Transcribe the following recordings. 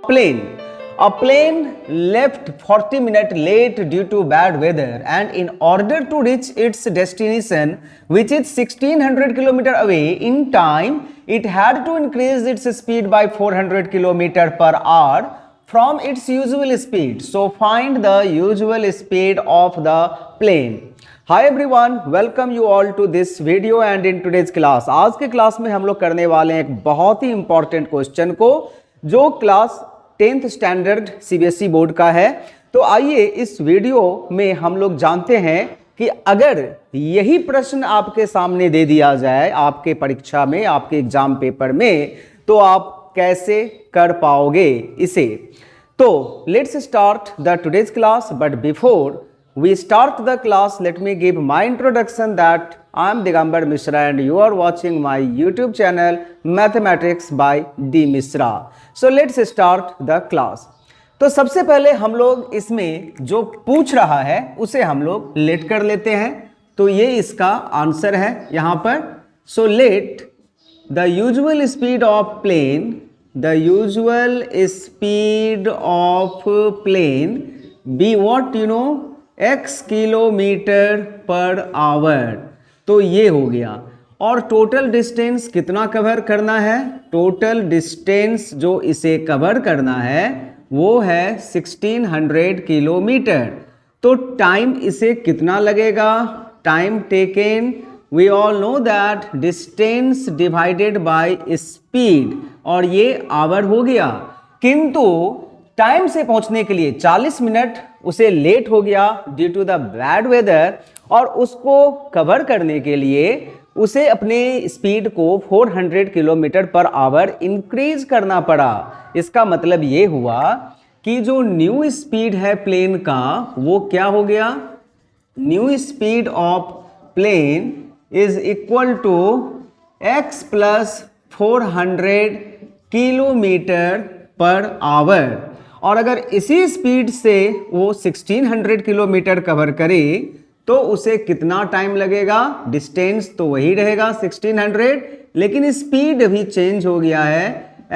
plane. A plane left 40 minutes late due to bad weather, and in order to reach its destination, which is 1600 km away in time, it had to increase its speed by 400 km per hour from its usual speed. So find the usual speed of the plane. Hi everyone, welcome you all to this video and in today's class. आज के class में हम लोग करने वाले हैं एक बहुत ही इंपॉर्टेंट क्वेश्चन को, जो class 10th standard CBSE board का है। तो आइए इस वीडियो में हम लोग जानते हैं कि अगर यही प्रश्न आपके सामने दे दिया जाए आपके परीक्षा में, आपके एग्जाम पेपर में, तो आप कैसे कर पाओगे इसे। तो let's start the today's class, but before we start the class, let me give my introduction that I am Digambar Mishra and you are watching my YouTube channel Mathematics by D Mishra. So let's start the class. तो सबसे पहले हम लोग इसमें जो पूछ रहा है उसे हम लोग लेट कर लेते हैं। तो ये इसका आंसर है यहाँ पर। So let the usual speed of plane, the usual speed of plane be what you know, x kilometre per our. तो ये हो गया। और टोटल डिस्टेंस कितना कवर करना है? टोटल डिस्टेंस जो इसे कवर करना है वो है 1600 किलोमीटर। तो टाइम इसे कितना लगेगा? Time taken, we all know that distance divided by speed, और ये आवर हो गया। किंतु टाइम से पहुंचने के लिए 40 मिनट उसे लेट हो गया due to the bad weather, और उसको कवर करने के लिए उसे अपने स्पीड को 400 किलोमीटर पर आवर इंक्रीज करना पड़ा। इसका मतलब ये हुआ कि जो न्यू स्पीड है प्लेन का वो क्या हो गया? New speed of plane is equal to x plus 400 kilometre per hour. और अगर इसी स्पीड से वो 1600 किलोमीटर कवर करे तो उसे कितना टाइम लगेगा? डिस्टेंस तो वही रहेगा 1600, लेकिन स्पीड भी चेंज हो गया है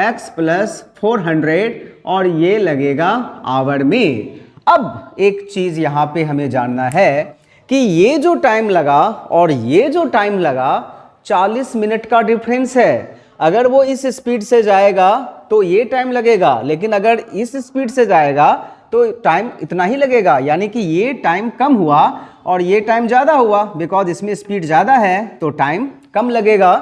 x प्लस 400, और ये लगेगा आवर में। अब एक चीज यहां पे हमें जानना है कि ये जो टाइम लगा और ये जो टाइम लगा 40 मिनट का डिफरेंस है। अगर वो इस स्पीड से जाएगा तो ये टाइम लगेगा, लेकिन अगर इस स्पीड से जाएगा तो टाइम इतना ही लगेगा। यानी कि ये टाइम कम हुआ और ये टाइम ज़्यादा हुआ, बिकॉज इसमें स्पीड ज़्यादा है तो टाइम कम लगेगा।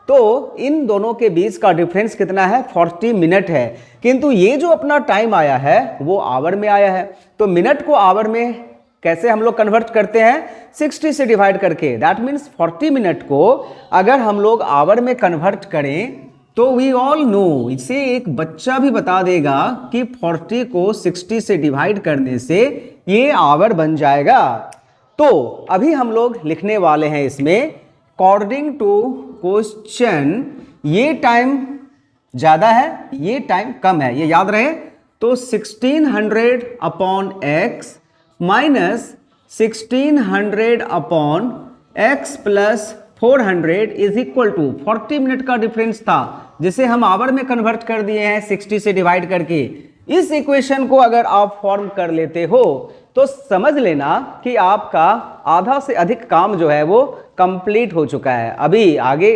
तो इन दोनों के बीच का डिफरेंस कितना है? 40 मिनट है। किंतु ये जो अपना टाइम आया है वो आवर में आया है। तो मिनट को आवर में कैसे हम लोग कन्वर्ट करते हैं? 60 से डिवाइड करके। दैट मीन्स 40 मिनट को अगर हम लोग आवर में कन्वर्ट करें तो वी ऑल नो, इसे एक बच्चा भी बता देगा कि 40 को 60 से डिवाइड करने से ये आवर बन जाएगा। तो अभी हम लोग लिखने वाले हैं इसमें, अकॉर्डिंग टू क्वेश्चन ये टाइम ज़्यादा है, ये टाइम कम है, ये याद रहे। तो 1600 upon x minus 1600 upon x plus 400 is equal to 40 minute का डिफरेंस था जिसे हम आवर में कन्वर्ट कर दिए हैं 60 से डिवाइड करके। इस इक्वेशन को अगर आप फॉर्म कर लेते हो तो समझ लेना कि आपका आधा से अधिक काम जो है वो कंप्लीट हो चुका है। अभी आगे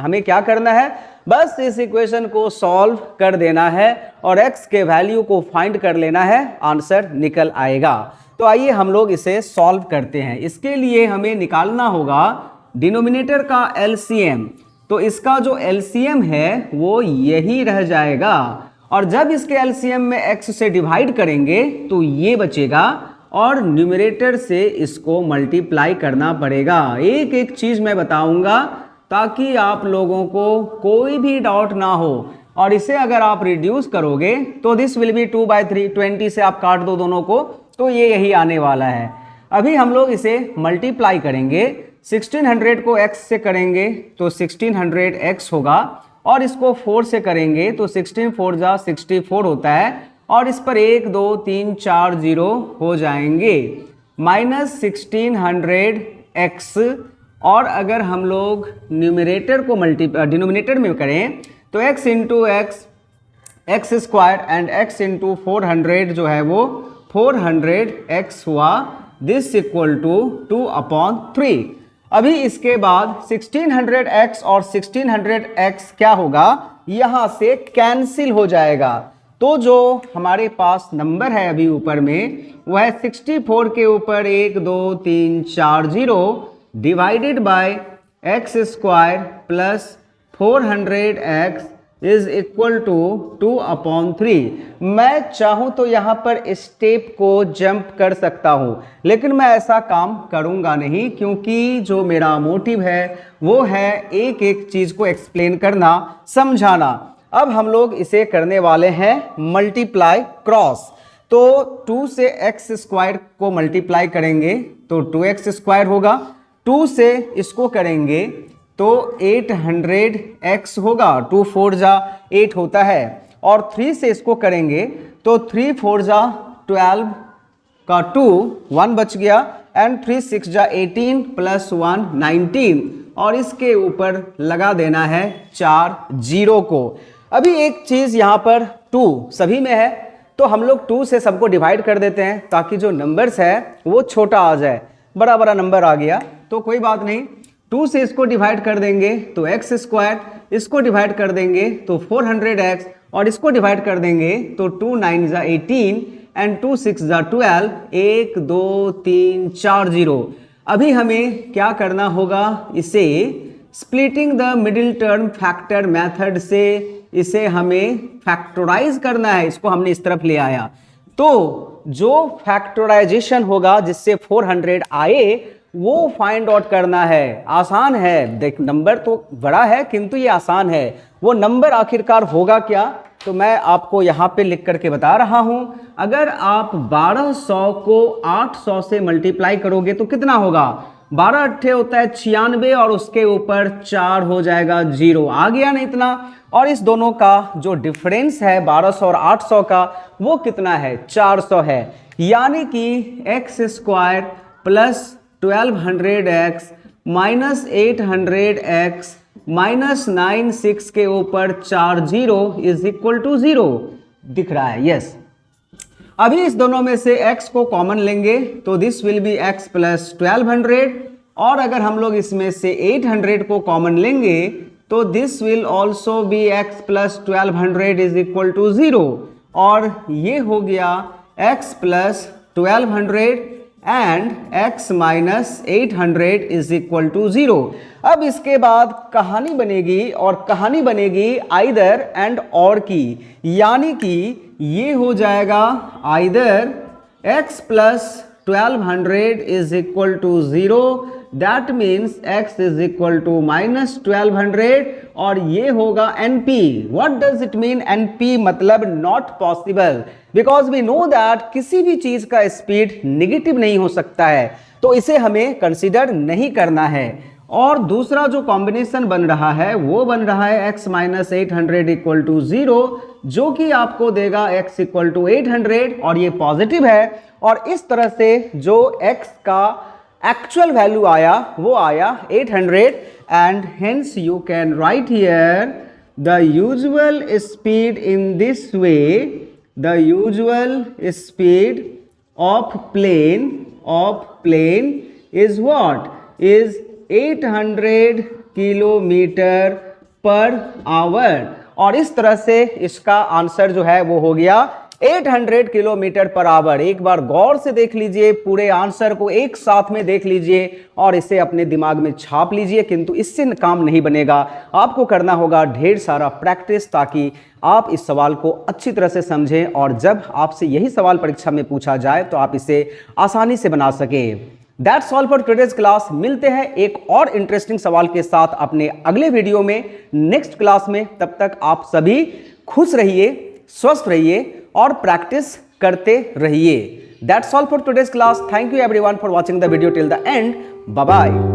हमें क्या करना है? बस इस इक्वेशन को सॉल्व कर देना है और x के वैल्यू को फाइंड कर लेना है, आंसर निकल आएगा। तो आइए हम लोग इसे सॉल्व करते हैं। इसके लिए हमें निकालना होगा डिनोमिनेटर का एलसीएम। तो इसका जो एलसीएम है वो यही रह जाएगा, और जब इसके एलसीएम में x से डिवाइड करेंगे तो ये बचेगा, और न्यूमरेटर से इसको मल्टीप्लाई करना पड़ेगा। एक एक चीज मैं बताऊंगा ताकि आप लोगों को कोई भी डाउट ना हो। और इसे अगर आप रिड्यूस करोगे तो दिस विल बी 2/3, 20 से आप काट दो दोनों को तो ये यही आने वाला है। अभी हम लोग इसे मल्टीप्लाई करेंगे, 1600 को x से करेंगे तो 1600x होगा, और इसको 4 से करेंगे तो 16 4 जा 64 होता है, और इस पर 1 2 3 4 0 हो जाएंगे, माइनस 1600x। और अगर हम लोग न्यूमरेटर को डिनोमिनेटर में करें तो x into x x square and x into 400 जो है वो 400x हुआ, दिस इक्वल टू 2/3। अभी इसके बाद 1600x और 1600x क्या होगा, यहां से कैंसिल हो जाएगा। तो जो हमारे पास नंबर है अभी ऊपर में वो है 64 के ऊपर 1 2 3 4 0 divided by X square plus 400x is equal to 2/3। मैं चाहूं तो यहां पर स्टेप को जंप कर सकता हूं, लेकिन मैं ऐसा काम करूंगा नहीं, क्योंकि जो मेरा मोटिव है वो है एक एक चीज को एक्सप्लेन करना, समझाना। अब हम लोग इसे करने वाले हैं मल्टीप्लाई क्रॉस। तो 2 से एक्स स्क्वायर को मल्टीप्लाई करेंगे तो 2x स्क्वायर होगा, 2 से इसको करेंगे तो 800x होगा, 2 4 जा 8 होता है, और 3 से इसको करेंगे तो 3 4 जा 12 का 2 1 बच गया, एंड 3 6 जा 18 प्लस 1 19, और इसके ऊपर लगा देना है 4 0 को। अभी एक चीज यहां पर 2 सभी में है, तो हम लोग 2 से सबको डिवाइड कर देते हैं ताकि जो नंबर्स है वो छोटा आ जाए। बड़ा बड़ा नंबर आ गया तो कोई बात नहीं, 2 से इसको डिवाइड कर देंगे तो एक्स स्क्वायर, इसको डिवाइड कर देंगे तो 400x, और इसको डिवाइड कर देंगे तो 2 9 जा 18 एंड 2 6 जा 12, 1 2 3 4 0। अभी हमें क्या करना होगा, इसे splitting the middle term factor method से इसे हमें फैक्टराइज करना है। इसको हमने इस तरफ ले आया, तो जो फैक्टराइजेशन होगा जिससे 400 आए वो फाइंड आउट करना है। आसान है, देख नंबर तो बड़ा है किंतु ये आसान है। वो नंबर आखिरकार होगा क्या, तो मैं आपको यहाँ पे लिख करके बता रहा हूं। अगर आप 1200 को 800 से मल्टीप्लाई करोगे तो कितना होगा, 12 अट्ठे होता है 96, और उसके ऊपर 4 हो जाएगा 0, आ गया ना इतना। और इस दोनों का जो डिफरेंस है 1200 और 800 का वो कितना है, 400 है। यानी कि x square plus 1200x minus 800x minus 96 के ऊपर 4 0 इज इक्वल टू 0 दिख रहा है, यस। अभी इस दोनों में से x को कॉमन लेंगे तो this will be x plus 1200, और अगर हम लोग इसमें से 800 को कॉमन लेंगे तो this will also be x plus 1200 is equal to 0, और ये हो गया x plus 1200 and x minus 800 is equal to 0। अब इसके बाद कहानी बनेगी, और कहानी बनेगी आइदर एंड और की, यानी कि ये हो जाएगा either x plus 1200 is equal to 0, that means x is equal to minus 1200, और ये होगा NP। What does it mean NP, मतलब not possible, because we know that किसी भी चीज का स्पीड निगेटिव नहीं हो सकता है, तो इसे हमें कंसीडर नहीं करना है। और दूसरा जो कॉम्बिनेशन बन रहा है वो बन रहा है x माइनस 800 इक्वल टू 0, जो कि आपको देगा x इक्वल टू 800, और ये पॉजिटिव है। और इस तरह से जो x का एक्चुअल वैल्यू आया वो आया 800, and hence you can write here the usual speed in this way, the usual speed of plane is what, is 800 kilometre per hour. और इस तरह से इसका आंसर जो है वो हो गया 800 किलोमीटर पर आवर। एक बार गौर से देख लीजिए, पूरे आंसर को एक साथ में देख लीजिए और इसे अपने दिमाग में छाप लीजिए, किंतु इससे काम नहीं बनेगा। आपको करना होगा ढेर सारा प्रैक्टिस, ताकि आप इस सवाल को अच्छी तरह से समझें, और जब आपसे यही सवाल परीक्षा में पूछा जाए तो आप इसे आसानी से बना सके। That's all for today's class. मिलते हैं एक और इंटरेस्टिंग सवाल के साथ अपने अगले वीडियो में, नेक्स्ट क्लास में। तब तक आप सभी खुश रहिए, स्वस्थ रहिए और प्रैक्टिस करते रहिए। That's all for today's class. Thank you everyone for watching the video till the end. Bye bye.